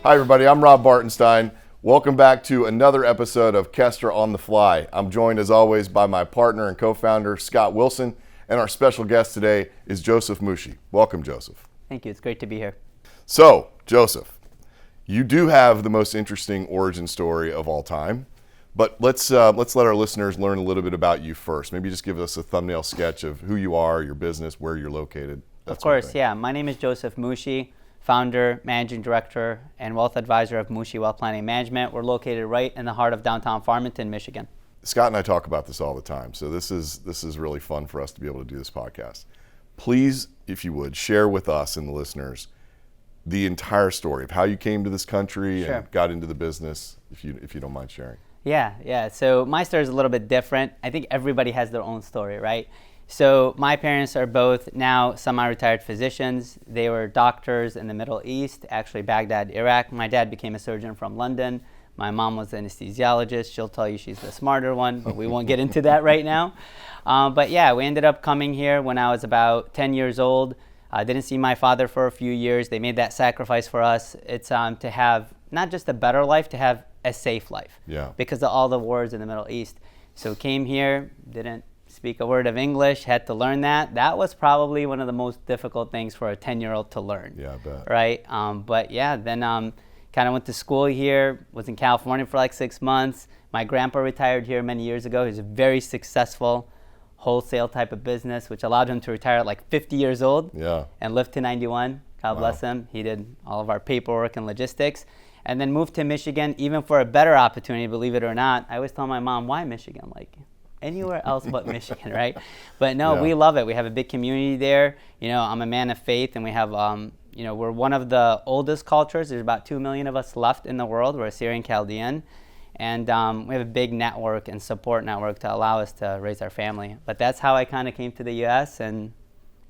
Hi, everybody. I'm Rob Bartenstein. Welcome back to another episode of Kester on the Fly. I'm joined, as always, by my partner and co-founder, Scott Wilson, and our special guest today is Joseph Mooshi. Welcome, Joseph. Thank you. It's great to be here. So, Joseph, you do have the most interesting origin story of all time, but let's let our listeners learn a little bit about you first. Maybe just give us a thumbnail sketch of who you are, your business, where you're located. Of course, yeah. My name is Joseph Mooshi, founder, managing director, and wealth advisor of Mooshi Wealth Planning Management. We're located right in the heart of downtown Farmington, Michigan. Scott and I talk about this all the time, so this is really fun for us to be able to do this podcast. Please, if you would, share with us and the listeners the entire story of how you came to this country and got into the business, if you don't mind sharing. Yeah. So my story is a little bit different. I think everybody has their own story, right? So my parents are both now semi-retired physicians. They were doctors in the Middle East, actually Baghdad, Iraq. My dad became a surgeon from London. My mom was an anesthesiologist. She'll tell you she's the smarter one, but we won't get into that right now. But yeah, we ended up coming here when I was about 10 years old. I didn't see my father for a few years. They made that sacrifice for us. It's to have not just a better life, to have a safe life because of all the wars in the Middle East. So came here, didn't speak a word of English, had to learn that. That was probably one of the most difficult things for a 10-year-old to learn. Yeah, I bet. Right? But yeah, then kind of went to school here, was in California for like 6 months. My grandpa retired here many years ago. He was a very successful wholesale type of business, which allowed him to retire at like 50 years old and live to 91. God bless him. He did all of our paperwork and logistics. And then moved to Michigan, even for a better opportunity, believe it or not. I always tell my mom, why Michigan? Like, anywhere else but Michigan, right? But no, we love it. We have a big community there. You know, I'm a man of faith, and we have, we're one of the oldest cultures. There's about 2 million of us left in the world. We're Assyrian Chaldean. And we have a big network and support network to allow us to raise our family. But that's how I kind of came to the U.S. and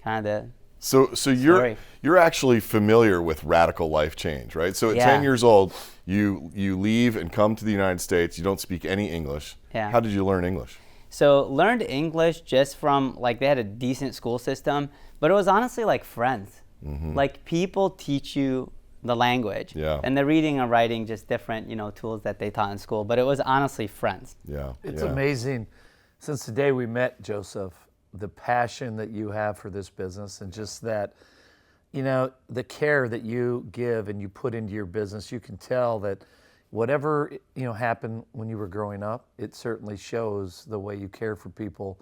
kind of So you're actually familiar with radical life change, right? So at 10 years old, you leave and come to the United States. You don't speak any English. Yeah. How did you learn English? So learned English just from, like, they had a decent school system, but it was honestly like friends. Mm-hmm. Like, people teach you the language. Yeah. And the reading and writing, just different, tools that they taught in school. But it was honestly friends. Yeah. It's amazing. Since the day we met, Joseph, the passion that you have for this business and just that, the care that you give and you put into your business, you can tell that whatever, happened when you were growing up, it certainly shows the way you care for people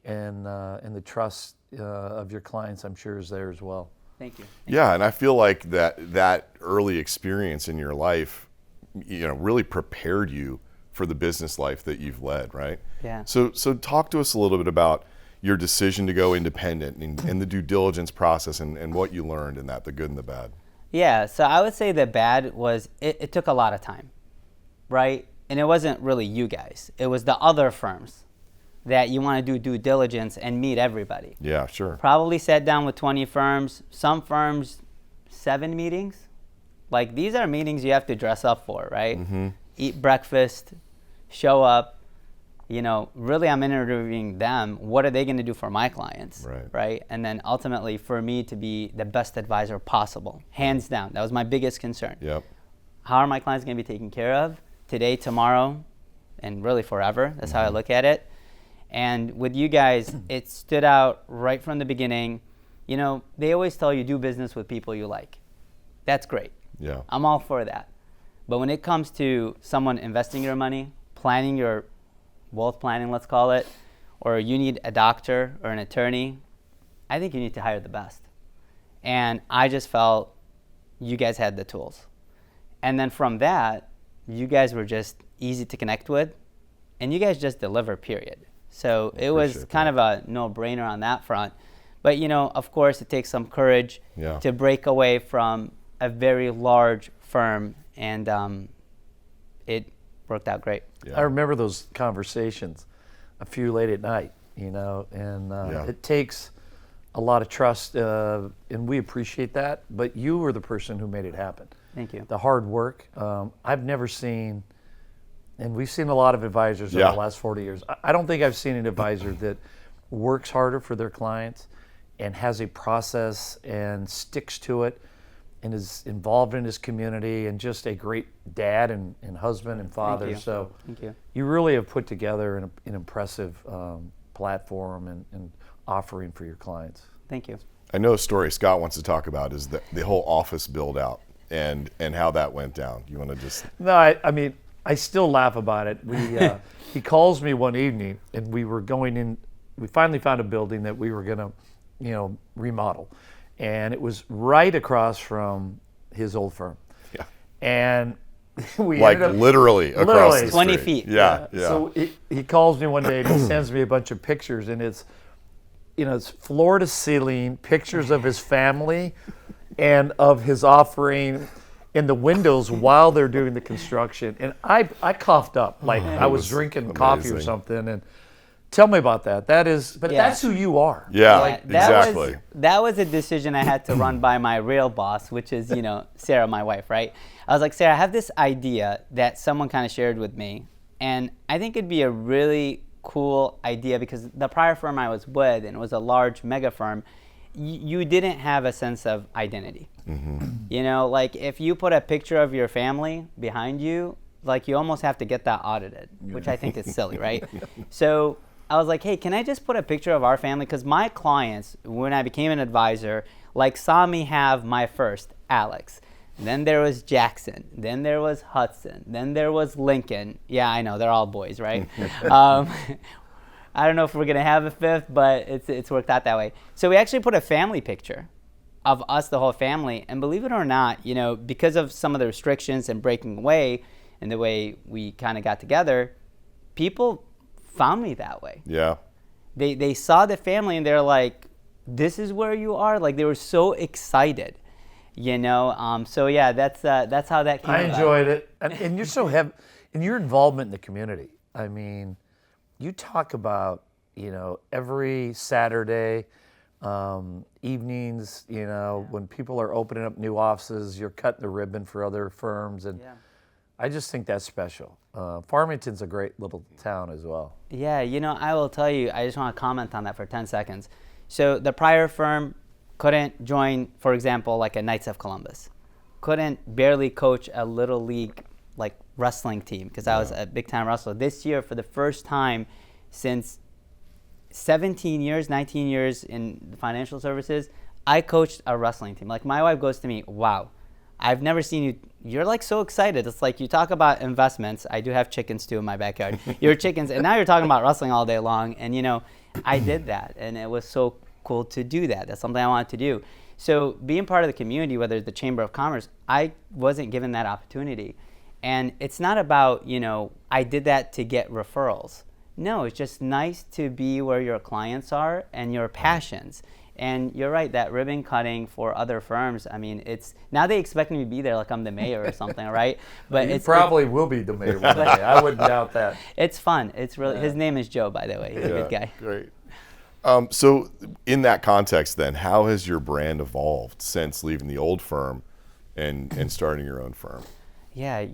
and the trust of your clients, I'm sure, is there as well. Thank you. Yeah, and I feel like that early experience in your life, really prepared you for the business life that you've led, right? Yeah. So talk to us a little bit about your decision to go independent and the due diligence process and what you learned in that, the good and the bad. Yeah, so I would say the bad was it took a lot of time, right? And it wasn't really you guys. It was the other firms that you want to do due diligence and meet everybody. Yeah, sure. Probably sat down with 20 firms. Some firms, 7 meetings. Like, these are meetings you have to dress up for, right? Mm-hmm. Eat breakfast, show up. Really I'm interviewing them. What are they going to do for my clients, right? And then ultimately for me to be the best advisor possible, hands down. That was my biggest concern. Yep. How are my clients going to be taken care of today, tomorrow, and really forever? That's how I look at it. And with you guys, it stood out right from the beginning. They always tell you do business with people you like. That's great. Yeah. I'm all for that. But when it comes to someone investing your money, planning your wealth planning, let's call it, or you need a doctor or an attorney, I think you need to hire the best. And I just felt you guys had the tools. And then from that, you guys were just easy to connect with, and you guys just deliver, period. So it was kind of a no-brainer on that front. But, of course, it takes some courage to break away from a very large firm, and it worked out great. Yeah. I remember those conversations a few late at night, and it takes a lot of trust, and we appreciate that, but you were the person who made it happen. Thank you. The hard work. I've never seen, and we've seen a lot of advisors over the last 40 years. I don't think I've seen an advisor that works harder for their clients and has a process and sticks to it and is involved in his community and just a great dad and husband and father. Thank you. So Thank you. you really have put together an impressive platform and offering for your clients. Thank you. I know a story Scott wants to talk about is the whole office build out and how that went down. You want to just? No, I mean, I still laugh about it. He calls me one evening, and we were going in. We finally found a building that we were going to, remodel, and it was right across from his old firm. Yeah. And we Like ended up, literally across literally. the 20 street. feet. Yeah. So he calls me one day and he sends me a bunch of pictures, and it's floor to ceiling pictures of his family and of his offering in the windows while they're doing the construction. And I coughed up like I was drinking coffee or amazing. something. And tell me about that. That's who you are. Yeah. That Exactly. that was a decision I had to run by my real boss, which is, Sarah, my wife, right? I was like, Sarah, I have this idea that someone kind of shared with me, and I think it'd be a really cool idea because the prior firm I was with, and it was a large mega firm, you didn't have a sense of identity. Mm-hmm. Like if you put a picture of your family behind you, like you almost have to get that audited, which I think is silly, right? So I was like, hey, can I just put a picture of our family? Because my clients, when I became an advisor, like saw me have my first, Alex. Then there was Jackson. Then there was Hudson. Then there was Lincoln. Yeah, I know, they're all boys, right? I don't know if we're going to have a fifth, but it's worked out that way. So we actually put a family picture of us, the whole family. And believe it or not, because of some of the restrictions and breaking away and the way we kind of got together, people found me that way. Yeah. They saw the family and they're like, this is where you are? Like they were so excited, So yeah, that's how that came I about. enjoyed it. And you're so heavy in your involvement in the community. I mean, you talk about, every Saturday evenings, when people are opening up new offices, you're cutting the ribbon for other firms. And I just think that's special. Farmington's a great little town as well. Yeah, I will tell you, I just want to comment on that for 10 seconds. So the prior firm couldn't join, for example, like a Knights of Columbus. Couldn't barely coach a little league like wrestling team because I was a big time wrestler. This year, for the first time since 19 years in the financial services, I coached a wrestling team. Like my wife goes to me, wow, I've never seen you. You're like so excited. It's like you talk about investments. I do have chickens too in my backyard. You're chickens, and now you're talking about wrestling all day long. And I did that, and it was so cool to do that. That's something I wanted to do. So being part of the community, whether it's the Chamber of Commerce, I wasn't given that opportunity. And it's not about, I did that to get referrals. No, it's just nice to be where your clients are and your passions. And you're right, that ribbon cutting for other firms, I mean, it's now they expect me to be there like I'm the mayor or something, right? But You probably will be the mayor one day. I wouldn't doubt that. It's fun. It's really his name is Joe, by the way. He's a good guy. Great. So in that context then, how has your brand evolved since leaving the old firm and starting your own firm? Yeah,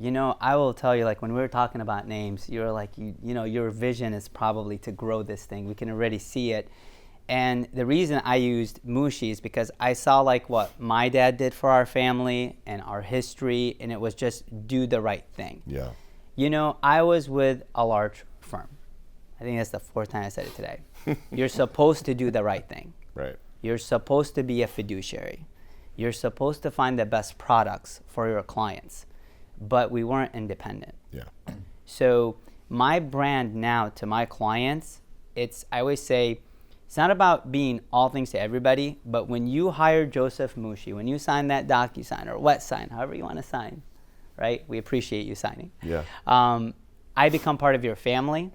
I will tell you, like when we were talking about names, you were like, your vision is probably to grow this thing. We can already see it. And the reason I used Mooshi is because I saw like what my dad did for our family and our history, and it was just do the right thing. Yeah. I was with a large firm. I think that's the fourth time I said it today. You're supposed to do the right thing. Right. You're supposed to be a fiduciary. You're supposed to find the best products for your clients. But we weren't independent. Yeah. So my brand now to my clients, I always say, it's not about being all things to everybody, but when you hire Joseph Mooshi, when you sign that DocuSign or wet sign, however you want to sign, right? We appreciate you signing. Yeah. I become part of your family.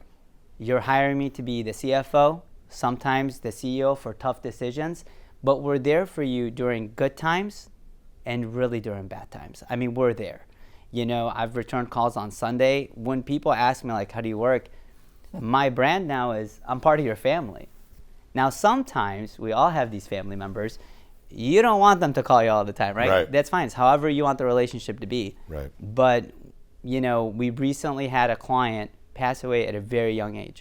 You're hiring me to be the CFO, sometimes the CEO for tough decisions, but we're there for you during good times and really during bad times. I mean, we're there. I've returned calls on Sunday. When people ask me, like, how do you work? My brand now is I'm part of your family. Now, sometimes we all have these family members. You don't want them to call you all the time, right? Right. That's fine. It's however you want the relationship to be. Right. But, we recently had a client pass away at a very young age.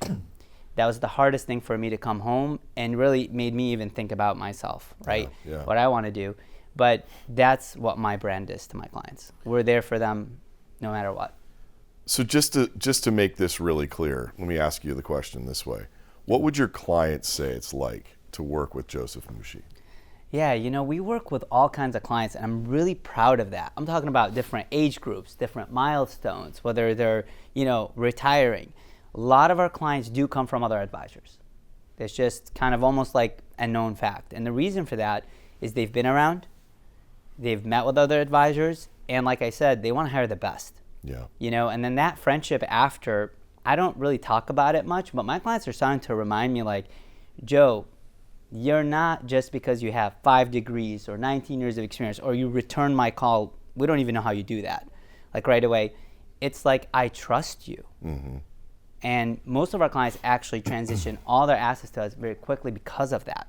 That was the hardest thing for me to come home and really made me even think about myself, right? Yeah. What I want to do. But that's what my brand is to my clients. We're there for them no matter what. So just to make this really clear, let me ask you the question this way. What would your clients say it's like to work with Joseph Mooshi? Yeah, we work with all kinds of clients, and I'm really proud of that. I'm talking about different age groups, different milestones, whether they're, retiring. A lot of our clients do come from other advisors. It's just kind of almost like a known fact. And the reason for that is they've been around, they've met with other advisors, and like I said, they want to hire the best. Yeah. And then that friendship after, I don't really talk about it much, but my clients are starting to remind me like, Joe, you're not just because you have 5 degrees or 19 years of experience or you return my call. We don't even know how you do that. Like right away, it's like, I trust you. Mm-hmm. And most of our clients actually transition all their assets to us very quickly because of that.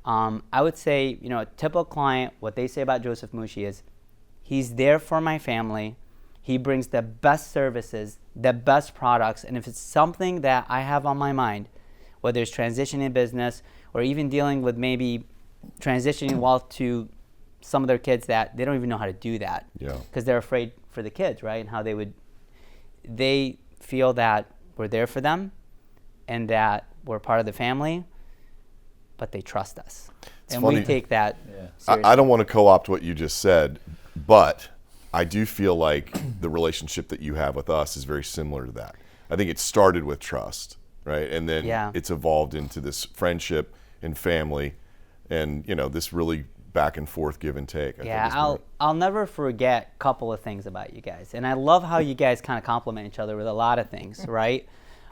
I would say, a typical client, what they say about Joseph Mooshi is, he's there for my family. He brings the best services, the best products. And if it's something that I have on my mind, whether it's transitioning business or even dealing with maybe transitioning wealth to some of their kids that they don't even know how to do that. Yeah. Because they're afraid for the kids, right? And how they feel that we're there for them and that we're part of the family, but they trust us. It's and funny. We take that seriously. I don't want to co-opt what you just said, but I do feel like the relationship that you have with us is very similar to that. I think it started with trust, right? And then it's evolved into this friendship and family and, this really back and forth give and take. I'll never forget a couple of things about you guys. And I love how you guys kind of complement each other with a lot of things, right?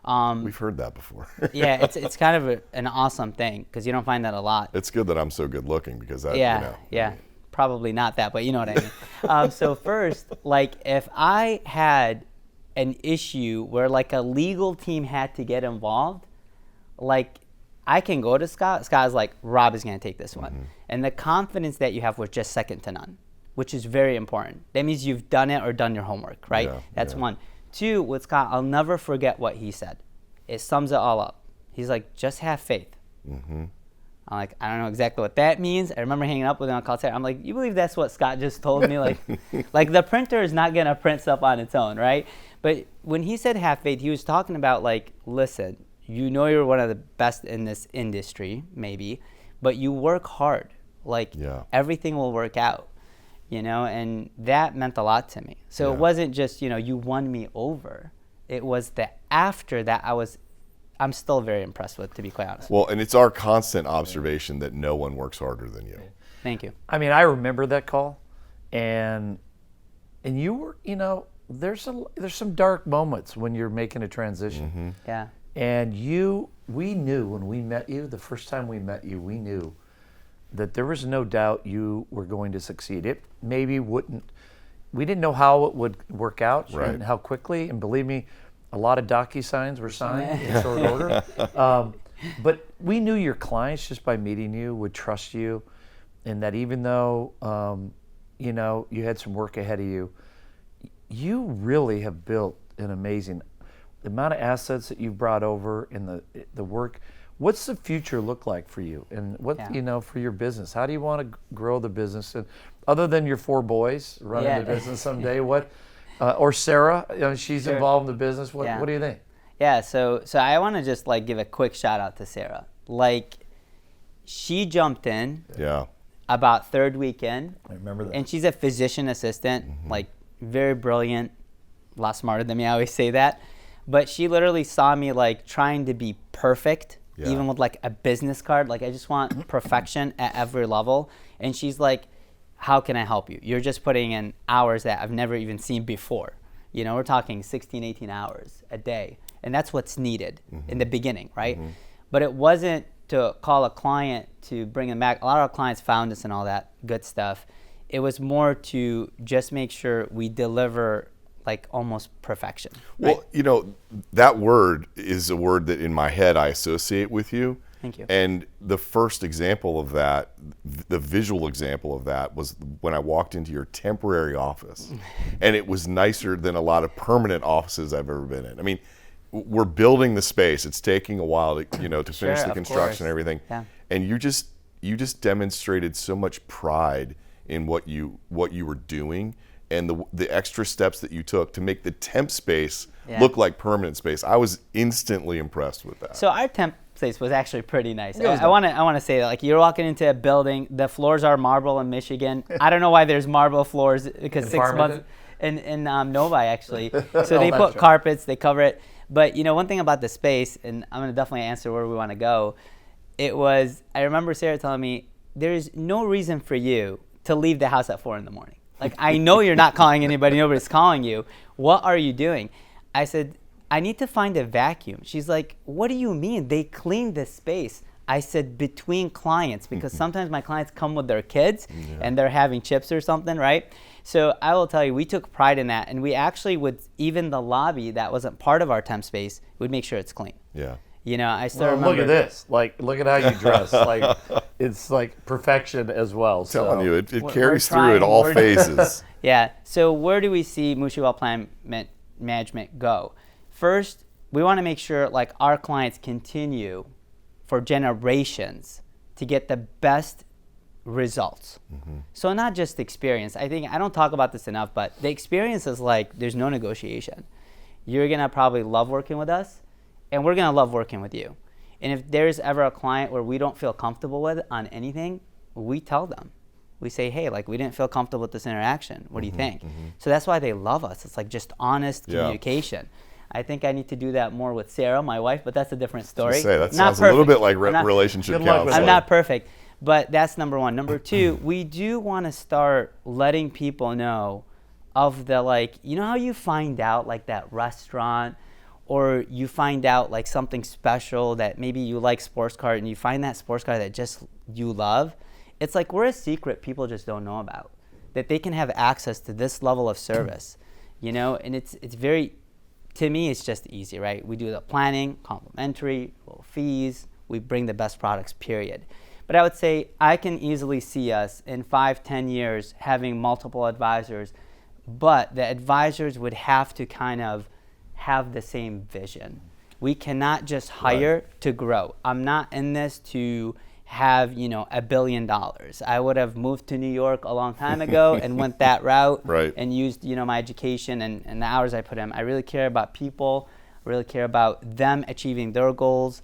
We've heard that before. Yeah, it's kind of an awesome thing because you don't find that a lot. It's good that I'm so good looking because that, Yeah. Probably not that, but you know what I mean. So first, like if I had an issue where like a legal team had to get involved, like I can go to Scott. Scott's like, Rob is going to take this one. Mm-hmm. And the confidence that you have was just second to none, which is very important. That means you've done it or done your homework, right? That's one. 2, with Scott, I'll never forget what he said. It sums it all up. He's like, just have faith. Mm-hmm. I'm like, I don't know exactly what that means. I remember hanging up with him on call. I'm like, you believe that's what Scott just told me? Like the printer is not going to print stuff on its own, right? But when he said have faith, he was talking about like, listen, you're one of the best in this industry, maybe, but you work hard. Like everything will work out, and that meant a lot to me. So it wasn't just, you won me over. It was the after that I'm still very impressed with, to be quite honest. Well, and it's our constant observation that no one works harder than you. Thank you. I mean, I remember that call, and you were, there's some dark moments when you're making a transition. Mm-hmm. Yeah. And we knew when we met you, the first time we met you, we knew that there was no doubt you were going to succeed. It maybe wouldn't. We didn't know how it would work out and how quickly. And believe me, a lot of DocuSigns were signed in short order. But we knew your clients just by meeting you would trust you, and that even though you had some work ahead of you, you really have built an amazing the amount of assets that you've brought over and the work. What's the future look like for you, and what for your business? How do you want to grow the business? And other than your 4 boys running the business someday, what? Or Sarah, she's involved in the business. What do you think? Yeah, so I want to just like give a quick shout out to Sarah. Like, she jumped in. Yeah. About 3rd weekend. I remember that. And she's a physician assistant, like very brilliant, a lot smarter than me. I always say that. But she literally saw me like trying to be perfect, even with like a business card. Like I just want perfection at every level. And she's like, how can I help you? You're just putting in hours that I've never even seen before. We're talking 16, 18 hours a day. And that's what's needed in the beginning, right? Mm-hmm. But it wasn't to call a client to bring them back. A lot of our clients found us and all that good stuff. It was more to just make sure we deliver like almost perfection. Right? Well, that word is a word that in my head I associate with you. Thank you. And the first example of that, the visual example of that, was when I walked into your temporary office. And it was nicer than a lot of permanent offices I've ever been in. I mean, we're building the space. It's taking a while to finish the construction and everything. Yeah. And you just demonstrated so much pride in what you were doing, and the extra steps that you took to make the temp space look like permanent space. I was instantly impressed with that. So our temp space was actually pretty nice. I want to say that, like, you're walking into a building, the floors are marble in Michigan. I don't know why there's marble floors, because in 6 months in Novi actually. So they put carpets, they cover it. But one thing about the space, and I'm going to definitely answer where we want to go. I remember Sarah telling me, there's no reason for you to leave the house at 4 a.m. Like, I know you're not calling anybody, nobody's calling you. What are you doing? I said, I need to find a vacuum. She's like, what do you mean? They clean this space. I said, between clients, because sometimes my clients come with their kids and they're having chips or something, right? So I will tell you, we took pride in that, and we actually would, even the lobby that wasn't part of our temp space, would make sure it's clean. Yeah. I still remember. Look at this. Like, look at how you dress. Like, it's like perfection as well. I'm telling you, it carries through at all phases. Yeah. So where do we see Mooshi Wealth Management go? First, we want to make sure, like, our clients continue for generations to get the best results. So not just experience. I don't talk about this enough, but the experience is like, there's no negotiation. You're going to probably love working with us, and we're going to love working with you. And if there's ever a client where we don't feel comfortable with on anything, we tell them. We say, hey, like, we didn't feel comfortable with this interaction. What do you think? So that's why they love us. It's like just honest communication. I think I need to do that more with Sarah, my wife, but that's a different story. That sounds a little bit like relationship counseling. I'm not perfect, but that's number one. Number two, we do want to start letting people know of the, like, how you find out, like, that restaurant, or you find out, like, something special that maybe you like sports car, and you find that sports car that just you love. It's like, we're a secret people just don't know about, that they can have access to this level of service, and it's very, to me, it's just easy, right? We do the planning, complimentary, low fees, we bring the best products, period. But I would say I can easily see us in 5-10 years having multiple advisors, but the advisors would have to kind of have the same vision. We cannot just hire to grow. I'm not in this to have, $1 billion. I would have moved to New York a long time ago and went that route and used, my education and the hours I put in. I really care about people, really care about them achieving their goals,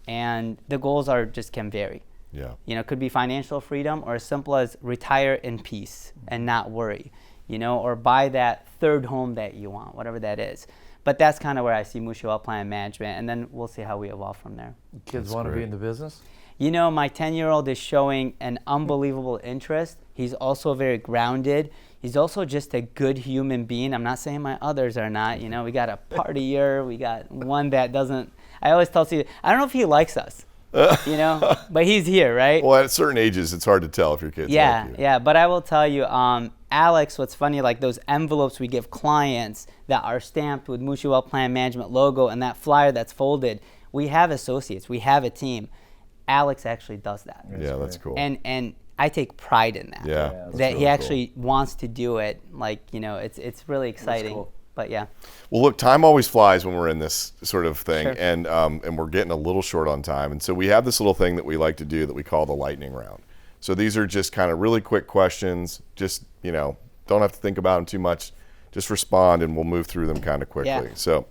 and the goals can vary. Yeah. It could be financial freedom, or as simple as retire in peace and not worry, or buy that third home that you want, whatever that is. But that's kind of where I see Mooshi Wealth Management, and then we'll see how we evolve from there. Kids want to be in the business? My 10-year-old is showing an unbelievable interest. He's also very grounded. He's also just a good human being. I'm not saying my others are not. We got a partier. We got one that doesn't. I always tell Steve, I don't know if he likes us, but he's here, right? Well, at certain ages, it's hard to tell if your kids like you. Yeah, but I will tell you, Alex, what's funny, like those envelopes we give clients that are stamped with Mooshi Wealth Management logo and that flyer that's folded, we have associates, we have a team. Alex actually does that. That's cool. And I take pride in that. That really he actually wants to do it. Like, it's really exciting. Cool. But yeah. Well, look, time always flies when we're in this sort of thing, and we're getting a little short on time. And so we have this little thing that we like to do that we call the lightning round. So these are just kind of really quick questions. Just, don't have to think about them too much. Just respond, and we'll move through them kind of quickly. Yeah. So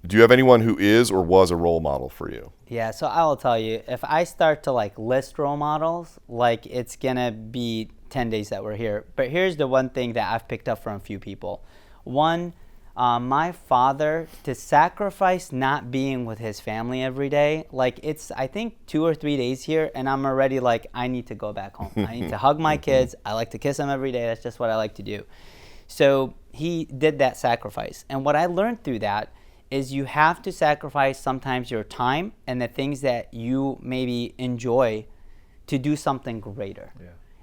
do you have anyone who is or was a role model for you? Yeah, so I will tell you, if I start to list role models, it's gonna be 10 days that we're here. But here's the one thing that I've picked up from a few people. One, my father, to sacrifice not being with his family every day, it's, I think, 2 or 3 days here, and I'm already I need to go back home. I need to hug my kids. I like to kiss them every day. That's just what I like to do. So he did that sacrifice. And what I learned through that is you have to sacrifice sometimes your time and the things that you maybe enjoy to do something greater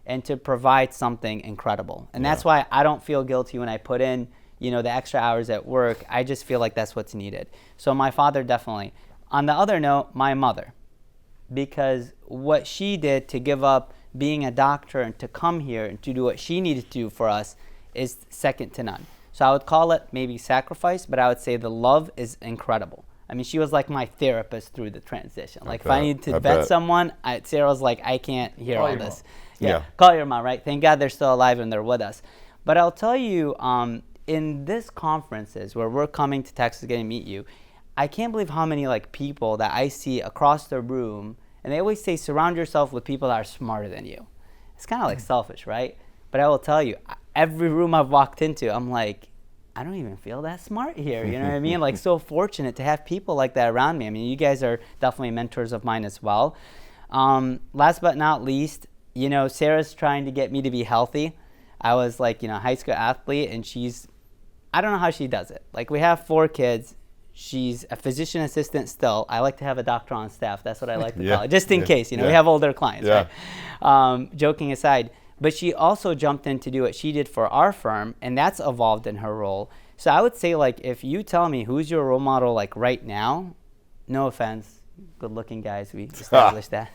and to provide something incredible. And that's why I don't feel guilty when I put in, the extra hours at work. I just feel like that's what's needed. So my father, definitely. On the other note, my mother, because what she did to give up being a doctor and to come here and to do what she needed to do for us is second to none. So I would call it maybe sacrifice, but I would say the love is incredible. I mean, she was like my therapist through the transition. If I need to vet someone, Sarah was like, I can't hear all this. Yeah. Call your mom, right? Thank God they're still alive and they're with us. But I'll tell you, in this conferences where we're coming to Texas getting to meet you, I can't believe how many like people that I see across the room, and they always say surround yourself with people that are smarter than you. It's kind of like selfish, right? But I will tell you, every room I've walked into, I'm like, I don't even feel that smart here. You know what I mean? Like, so fortunate to have people like that around me. I mean, you guys are definitely mentors of mine as well. Last but not least, you know, Sarah's trying to get me to be healthy. I was like, you know, a high school athlete, and I don't know how she does it. Like, we have 4 kids. She's a physician assistant still. I like to have a doctor on staff. That's what I like to call it, just in case. You know, we have older clients, right? Joking aside. But she also jumped in to do what she did for our firm, and that's evolved in her role. So I would say, like, if you tell me who's your role model, like, right now, no offense, good-looking guys, we established that.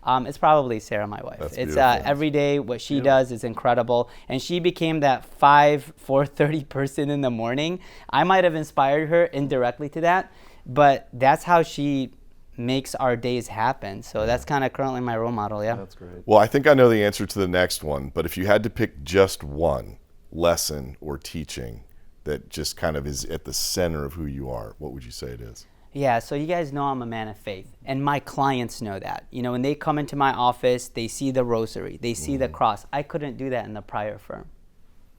It's probably Sarah, my wife. That's it's beautiful. every day what she does is incredible, and she became that 4:30 person in the morning. I might have inspired her indirectly to that, but that's how she makes our days happen. So that's kind of currently my role model. Yeah. That's great. Well, I think I know the answer to the next one, but if you had to pick just one lesson or teaching that just kind of is at the center of who you are, what would you say it is? Yeah, so you guys know I'm a man of faith, and my clients know that. You know, when they come into my office, they see the rosary, they see the cross. I couldn't do that in the prior firm.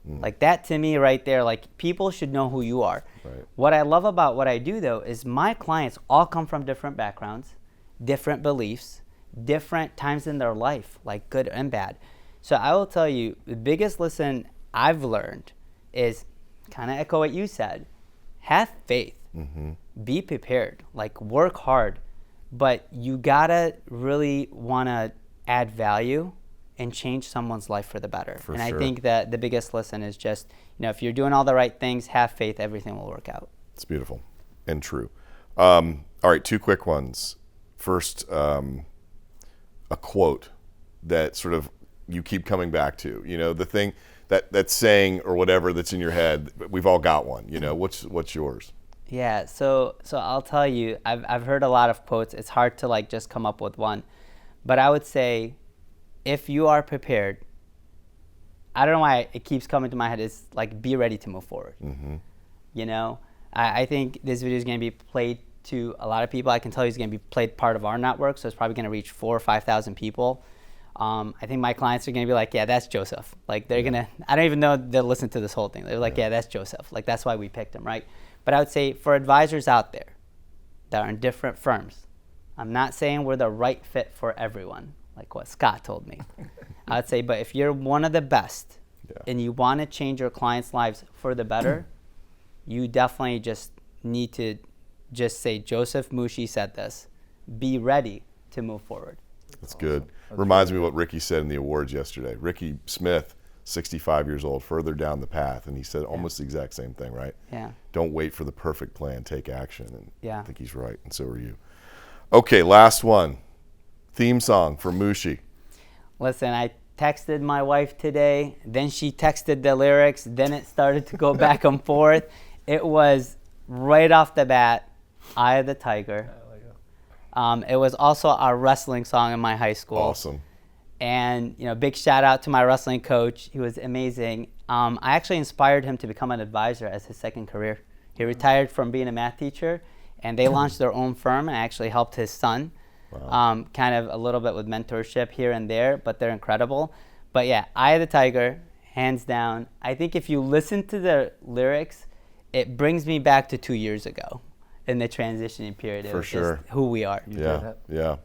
Like, that to me right there, like, people should know who you are. Right. What I love about what I do, though, is my clients all come from different backgrounds, different beliefs, different times in their life, like good and bad. So I will tell you, the biggest lesson I've learned is kind of echo what you said. Have faith. Be prepared. Like, work hard. But you gotta really want to add value and change someone's life for the better. For and sure. I think that the biggest lesson is just, you know, if you're doing all the right things, have faith, everything will work out. It's beautiful and true. All right, 2 quick ones. First, a quote that sort of you keep coming back to. You know, the thing that saying or whatever that's in your head. We've all got one. You know, what's yours? Yeah, so I'll tell you, I've heard a lot of quotes. It's hard to like just come up with one, but I would say, if you are prepared, I don't know why it keeps coming to my head, is like, be ready to move forward. You know, I think this video is going to be played to a lot of people. I can tell you it's going to be played part of our network, so it's probably going to reach 4,000 or 5,000 people. I think my clients are going to be like, yeah, that's Joseph. Like, they're going to, I don't even know they'll listen to this whole thing. They're like, yeah, that's Joseph. Like, that's why we picked him, right? But I would say, for advisors out there that are in different firms, I'm not saying we're the right fit for everyone, like what Scott told me. I would say, but if you're one of the best and you want to change your clients' lives for the better, you definitely just need to just say, Joseph Mooshi said this. Be ready to move forward. That's good. Reminds me of what Ricky said in the awards yesterday. Ricky Smith, 65 years old, further down the path, and he said almost the exact same thing, right? Yeah. Don't wait for the perfect plan, take action. And Yeah. I think he's right, and so are you. Okay, last one. Theme song for Mooshi. Listen, I texted my wife today, then she texted the lyrics, then it started to go back and forth. It was right off the bat, Eye of the Tiger. It was also our wrestling song in my high school. Awesome. And, you know, big shout out to my wrestling coach. He was amazing. I actually inspired him to become an advisor as his second career. He retired from being a math teacher, and they launched their own firm and actually helped his son. Wow. Kind of a little bit with mentorship here and there, but they're incredible. But yeah, Eye of the Tiger, hands down. I think if you listen to the lyrics, it brings me back to 2 years ago in the transitioning period. For sure. Just who we are. Yeah.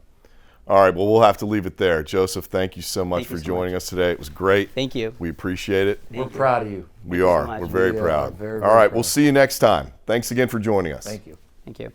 All right, well, we'll have to leave it there. Joseph, thank you so much for joining us today. It was great. Thank you. We appreciate it. We're proud of you. We are. so much. We're very We are proud. very, All right, very we'll proud. see you next time. Thanks again for joining us. Thank you. Thank you.